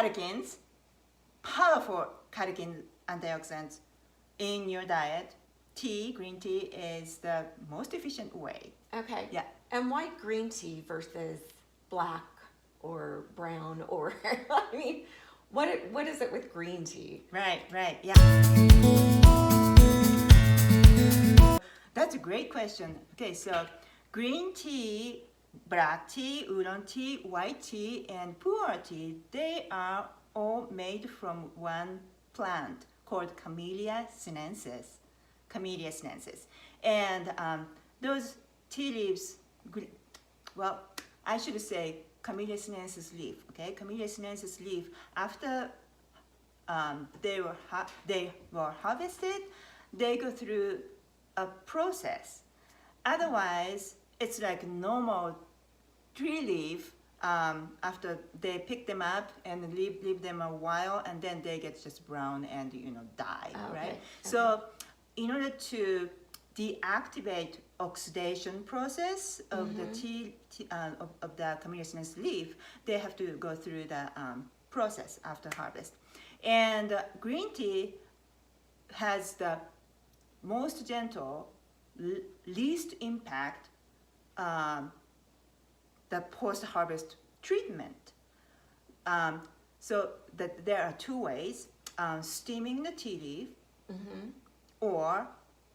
catechins, powerful catechin antioxidants in your diet, green tea is the most efficient way. Okay. Yeah. And why green tea versus black or brown or, I mean, what is it with green tea? Right, yeah. That's a great question. Okay, so green tea, black tea, oolong tea, white tea, and pu'er tea, they are all made from one plant called Camellia sinensis. And those tea leaves, well, I should say Camellia sinensis leaf, okay? Camellia sinensis leaf, after they were harvested, they go through a process. Otherwise, it's like normal tree leaf. After they pick them up and leave them a while, and then they get just brown and die, Oh, okay. right? Okay. So, in order to deactivate oxidation process of the of the Camellia sinensis leaf, they have to go through the process after harvest. And green tea has the most gentle, least impact, the post-harvest treatment. So that there are two ways: steaming the tea leaf, or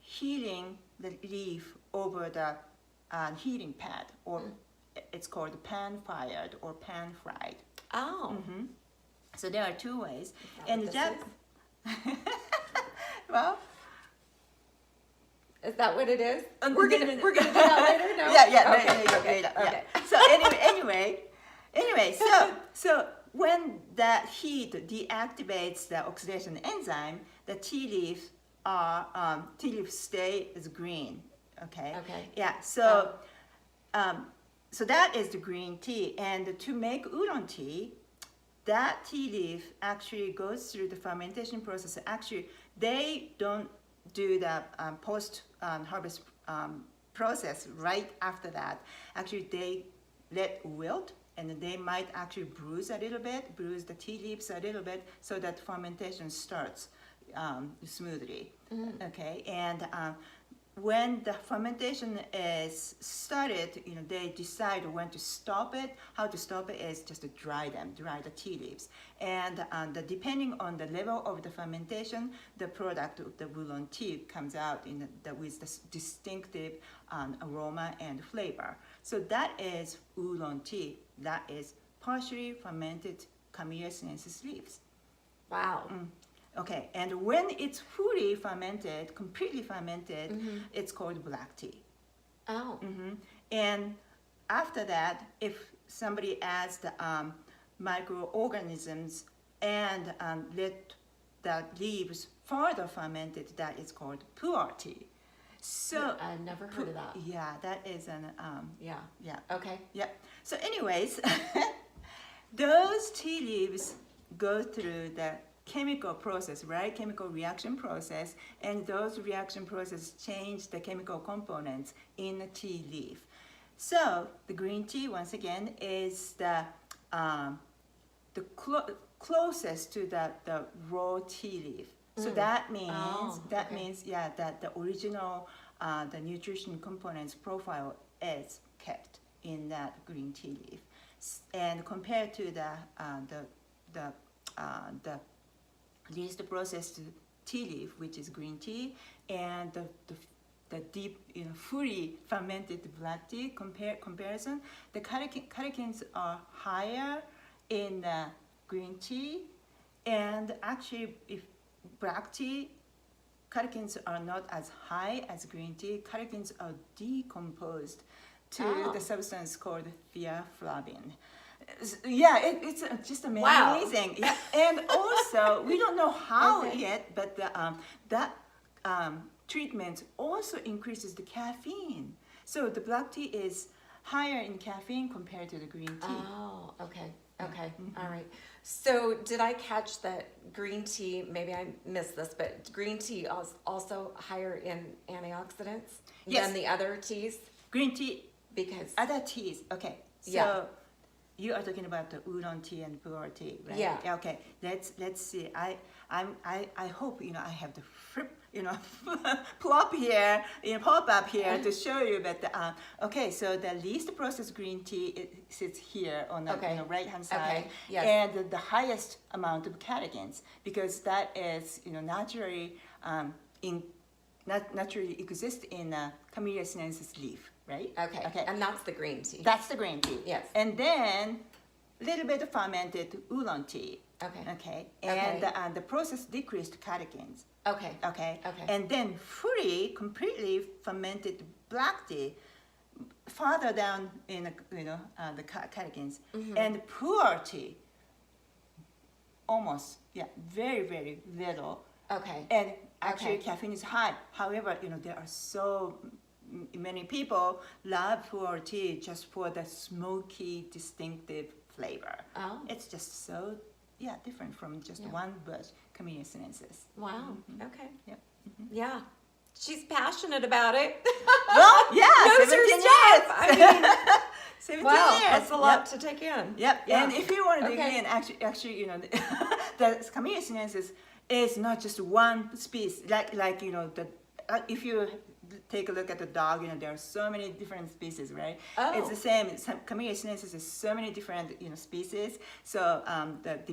heating the leaf over the heating pad, or it's called pan-fired or pan-fried. Oh. So there are two ways, And and that. Well. Is that what it is? We're gonna do that later. No. Okay. So anyway, so when that heat deactivates the oxidation enzyme, the tea leaves stay as green. Okay. Yeah. So so that is the green tea, and to make oolong tea, that tea leaf actually goes through the fermentation process. Actually, they don't do the post-harvest process right after that. Actually, they let wilt, and they might actually bruise the tea leaves a little bit, so that fermentation starts smoothly. Okay, and when the fermentation is started, they decide when to stop it. How to stop it is just to dry the tea leaves. And depending on the level of the fermentation, the product of the oolong tea comes out with this distinctive aroma and flavor. So that is oolong tea. That is partially fermented Camellia sinensis leaves. Wow. Okay, and when it's fully fermented, completely fermented, it's called black tea. Oh. And after that, if somebody adds the microorganisms and let the leaves further fermented, that is called pu'er tea. So I've never heard of that. Yeah, that is an Yeah. Okay. Yeah. So anyways, those tea leaves go through the chemical process, right? Chemical reaction process, and those reaction processes change the chemical components in the tea leaf. So the green tea, once again, is the closest to the raw tea leaf. So that means that the original the nutrition components profile is kept in that green tea leaf, and compared to the least processed tea leaf, which is green tea, and the deep, fully fermented black tea comparison, the catechins are higher in the green tea, and actually, if black tea, catechins are not as high as green tea. Catechins are decomposed to the substance called theaflavin. Yeah, it's just amazing. Wow. Yeah, and also we don't know how yet, but that treatment also increases the caffeine. So the black tea is higher in caffeine compared to the green tea. Oh, okay. All right. So did I catch that green tea, maybe I missed this, but green tea is also higher in antioxidants than the other teas? Green tea, Because other teas, okay. So Yeah. you are talking about the udon tea and pu'er tea, right? Yeah. Okay. Let's see. I hope I have the pop up here to show you. But okay, so the least processed green tea it sits here on the right hand side, Okay. Yes. and the highest amount of catechins, because that is naturally naturally exist in Camellia sinensis leaf, right? Okay. Okay. And that's the green tea. That's the green tea. Yes. And then a little bit of fermented oolong tea. Okay. Okay. And Okay. the process decreased catechins. Okay. Okay. Okay. And then completely fermented black tea, farther down in the catechins, and pu'er tea, almost very very little. Okay. And actually, Okay. caffeine is high. However, there are so many people love pu'er tea just for the smoky, distinctive flavor. Oh. It's just so different from just one bush, Camellia sinensis. Wow. Okay. Yep. Yeah. She's passionate about it. Well, yeah, Knows her 17 stuff. years. I mean, 17 wow, years. that's a lot to take in. Yep. Yeah. And if you want to dig Okay. in, actually, the Camellia sinensis is not just one species. If you take a look at the dog, there are so many different species, right? Oh. It's the same. Camellia sinensis is so many different species. So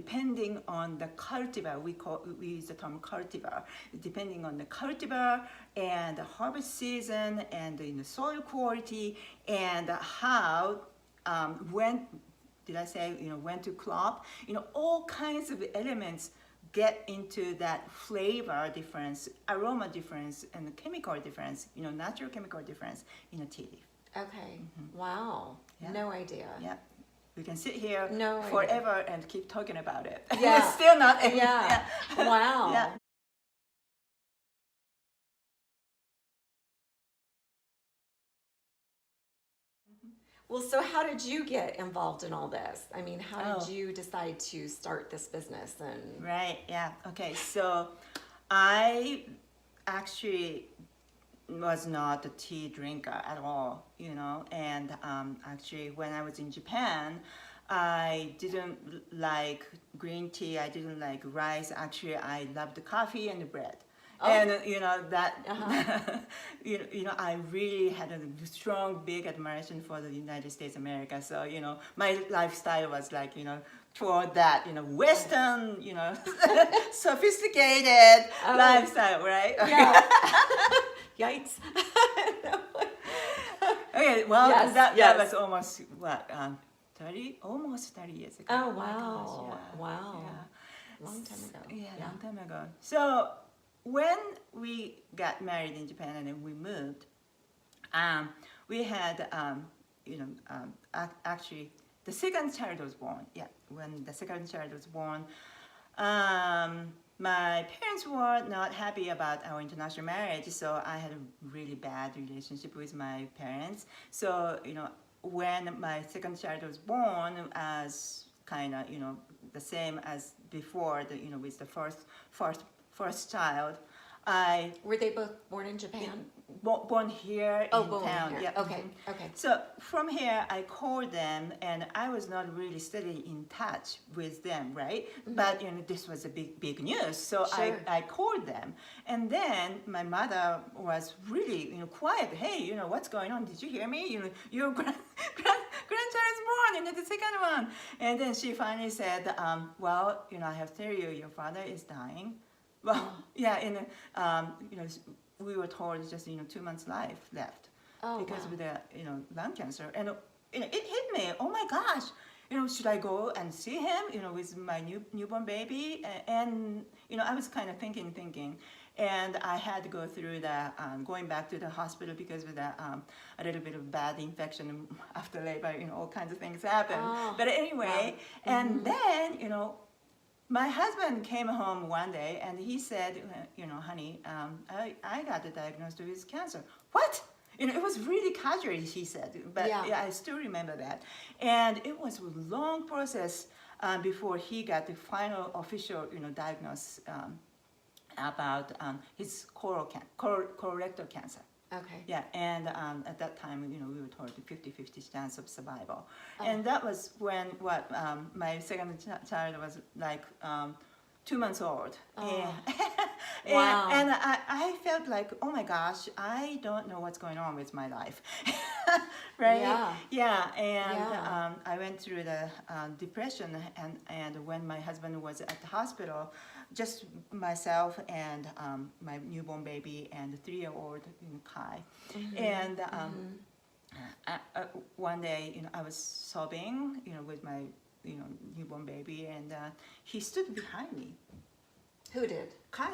depending on the cultivar, we use the term cultivar. Depending on the cultivar and the harvest season and the soil quality and how when when to crop, all kinds of elements get into that flavor difference, aroma difference, and the chemical difference, natural chemical difference in a tea leaf. Okay. Wow. Yeah. No idea. Yeah. We can sit here No idea. forever and keep talking about it. Yeah. It's still not. Yeah. Wow. Yeah. Well, so how did you get involved in all this? I mean, how did Oh. you decide to start this business? And Right. Yeah. Okay. So I actually was not a tea drinker at all, and actually when I was in Japan, I didn't like green tea. I didn't like rice. Actually, I loved the coffee and the bread. Oh. And that I really had a strong, big admiration for the United States America. So my lifestyle was like toward that Western sophisticated lifestyle, right? yeah. Yikes. Okay, well, Yes, that yes. was almost almost 30 years ago. Oh, my wow. gosh, yeah. Wow. Yeah. Long time ago. Yeah, long time ago. So when we got married in Japan and then we moved, we had, actually, the second child was born. Yeah, when the second child was born, my parents were not happy about our international marriage, so I had a really bad relationship with my parents. So, when my second child was born, as kind of, the same as before, with the first child, Were they both born in Japan? born here Oh, in born town. here. Yeah. Okay. mhm. Okay. So from here, I called them, and I was not really steadily in touch with them, right? But this was a big news, so Sure. I called them, and then my mother was really quiet. Hey, what's going on? Did you hear me? Your grandchild is born, the second one. And then she finally said, well, I have to tell you, your father is dying. Well, yeah, we were told just 2 months life left because wow. of the lung cancer, and it hit me. Oh my gosh, should I go and see him? With my newborn baby, and I was kind of thinking, and I had to go through the going back to the hospital because of the a little bit of bad infection after labor. All kinds of things happen. Oh, But anyway, wow. and then my husband came home one day and he said, honey, I got diagnosed with cancer. What? It was really casual, he said, but Yeah. I still remember that. And it was a long process before he got the final official, diagnosis about his colorectal cancer. Okay. Yeah, and at that time, we were told 50-50 chance of survival. And that was when my second child was like 2 months old. Oh. And, Wow. and I felt like, oh my gosh, I don't know what's going on with my life. Right? Yeah. And I went through the depression, and when my husband was at the hospital, just myself and my newborn baby and the 3-year-old Kai. And one day, I was sobbing, with my, newborn baby, and he stood behind me. Who did? Kai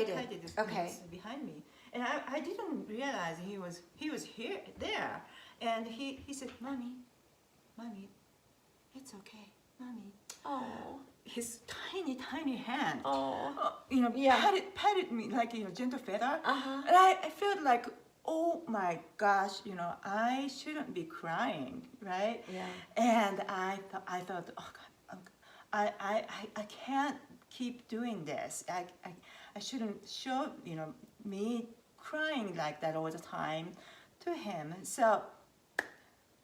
did. Okay. Stood behind me, and I didn't realize he was there, and he said, "Mommy, it's okay, Mommy." Oh. His tiny hand, Oh. patted me like gentle feather, Uh-huh. and I felt like, oh my gosh, I shouldn't be crying, right? Yeah. And I thought, oh God, I can't keep doing this. I shouldn't show me crying like that all the time to him. So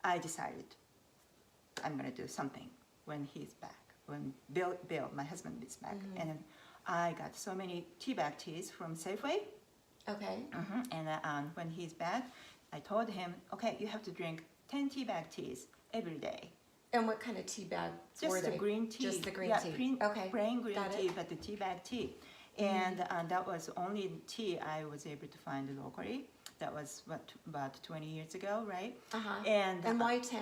I decided I'm gonna do something when he's back. When Bill, my husband, is back, and I got so many tea bag teas from Safeway. Okay. And when he's back, I told him, okay, you have to drink 10 tea bag teas every day. And what kind of tea bag were Just the they? green tea. Just the green tea. Okay. Plain green Got tea, it. but the tea bag tea. And that was only tea I was able to find locally. That was about 20 years ago, right? Uh-huh. And why 10?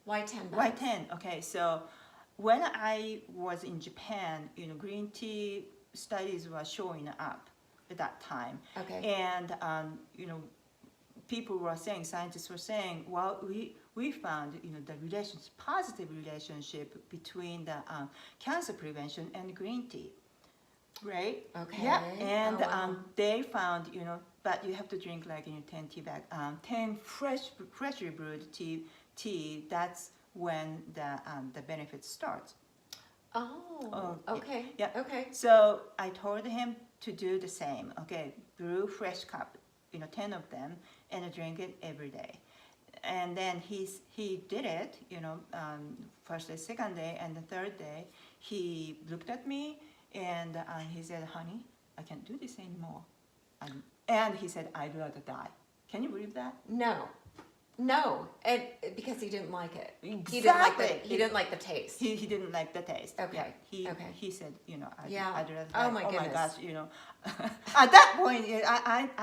Why 10 bags? Why 10? Okay, so when I was in Japan, green tea studies were showing up at that time. Okay. And people were saying, scientists were saying, well, we found the positive relationship between the cancer prevention and green tea, right? Okay. Yeah, and Oh, wow. they found but you have to drink like 10 tea bag, 10 freshly brewed tea. That's when the benefits start. Oh. Okay. Yeah. Okay. So I told him to do the same. Okay, brew fresh cup, 10 of them, and drink it every day. And then he did it, first day, second day, and the third day. He looked at me and he said, "Honey, I can't do this anymore." And he said, "I'd rather die." Can you believe that? No, and because he didn't like it. Exactly. He didn't like the taste. He didn't like the taste. Okay. Yeah, Okay. He said, I'd Yeah. rather Oh die. my Oh my goodness. gosh, At that point,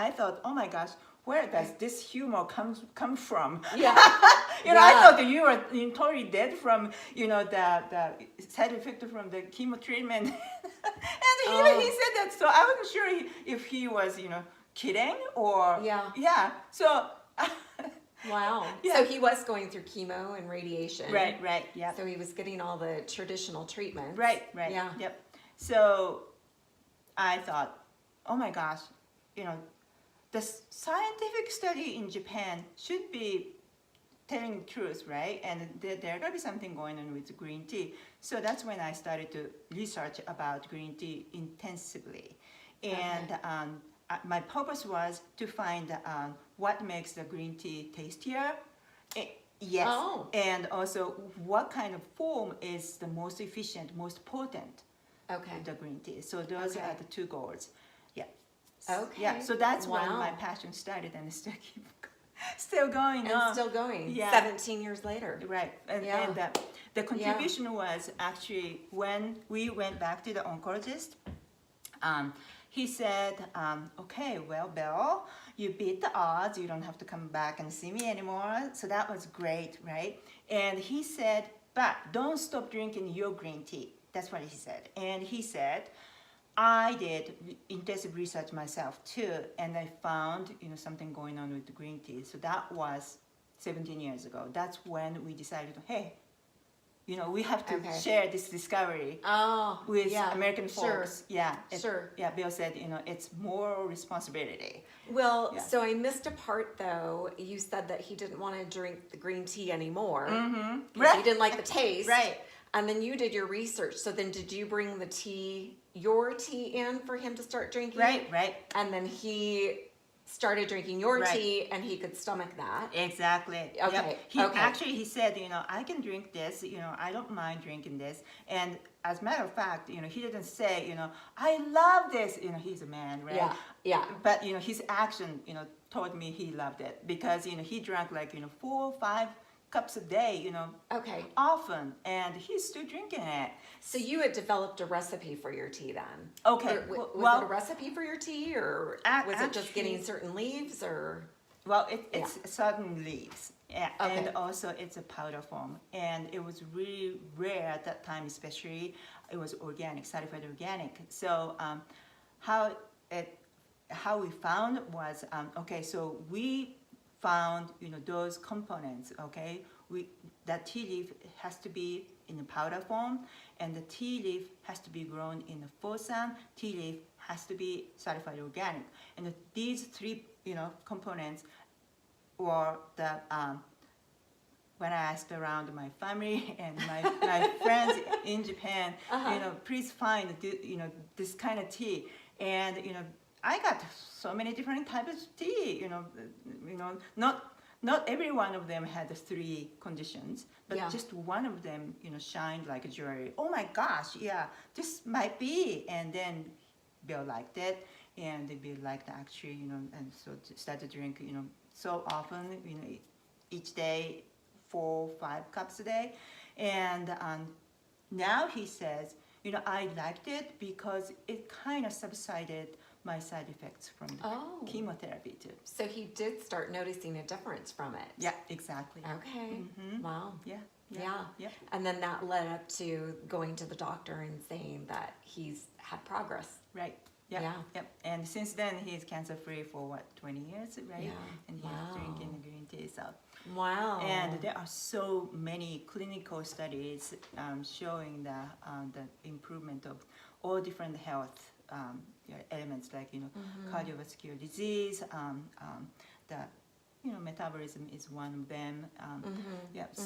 I thought, oh my gosh, where does this humor come from? Yeah. I thought you were totally dead from, the side effect from the chemo treatment. And he said that, so I wasn't sure if he was, kidding or. Yeah. So. Wow. Yeah. So he was going through chemo and radiation. Right, yeah. So he was getting all the traditional treatments. Right. Yeah. Yep. So I thought, oh my gosh, the scientific study in Japan should be telling the truth, right? And there got to be something going on with green tea. So that's when I started to research about green tea intensively. And my purpose was to find what makes the green tea tastier. Yes. Oh. And also what kind of form is the most efficient, most potent. Okay. The green tea. So those are the two goals. Yeah. Okay. Yeah. So that's when Wow. my passion started, and it's still going And on. still going. Yeah. 17 years later. Right. And the contribution was actually when we went back to the oncologist. He said, okay, well, Bill, you beat the odds. You don't have to come back and see me anymore. So that was great, right? And he said, but don't stop drinking your green tea. That's what he said. And he said, I did intensive research myself too, and I found something going on with the green tea. So that was 17 years ago. That's when we decided, hey, we have to share this discovery with American folks. Sure. Yeah, Bill said, it's moral responsibility. Well, so I missed a part though. You said that he didn't want to drink the green tea anymore. Mm-hmm. Right. He didn't like the taste. Right. And then you did your research. So then did you bring your tea in for him to start drinking? Right. And then he started drinking your Right. tea and he could stomach that. Exactly. Okay, Yep. okay. Actually, he said, I can drink this. I don't mind drinking this. And as a matter of fact, he didn't say, I love this. He's a man, right? Yeah, yeah. But his action, told me he loved it because he drank like 4 or 5 cups a day, Okay. often, and he's still drinking it. So you had developed a recipe for your tea then? Okay, Or was well- it a recipe for your tea, or was it just getting actually- certain leaves, or? Well, it's certain leaves, and Okay. also it's a powder form, and it was really rare at that time, especially it was organic, certified organic. So how we found was okay. So we found those components. Okay, that tea leaf has to be in a powder form, and the tea leaf has to be grown in the Fosan. Tea leaf has to be certified organic, and these 3 components were the when I asked around my family and my friends in Japan, please find this kind of tea, and I got so many different types of tea. Not every one of them had the 3 conditions, but Yeah. just one of them shined like a jewelry. Oh my gosh, yeah, this might be. And then Bill liked it, and Bill liked actually and so started to drink so often each day, 4 or 5 cups a day, and now he says I liked it because it kind of subsided my side effects from the Oh. chemotherapy too. So he did start noticing a difference from it. Yeah, exactly. Okay. Mhm. Wow. Yeah. Yep. And then that led up to going to the doctor and saying that he's had progress. Right. Yep. Yeah. Yep. And since then he's cancer free for 20 years, right? Yeah. And he's Wow. drinking the green tea. So Wow. and there are so many clinical studies showing the improvement of all different health elements like cardiovascular disease, the metabolism is one of them. Yeah. So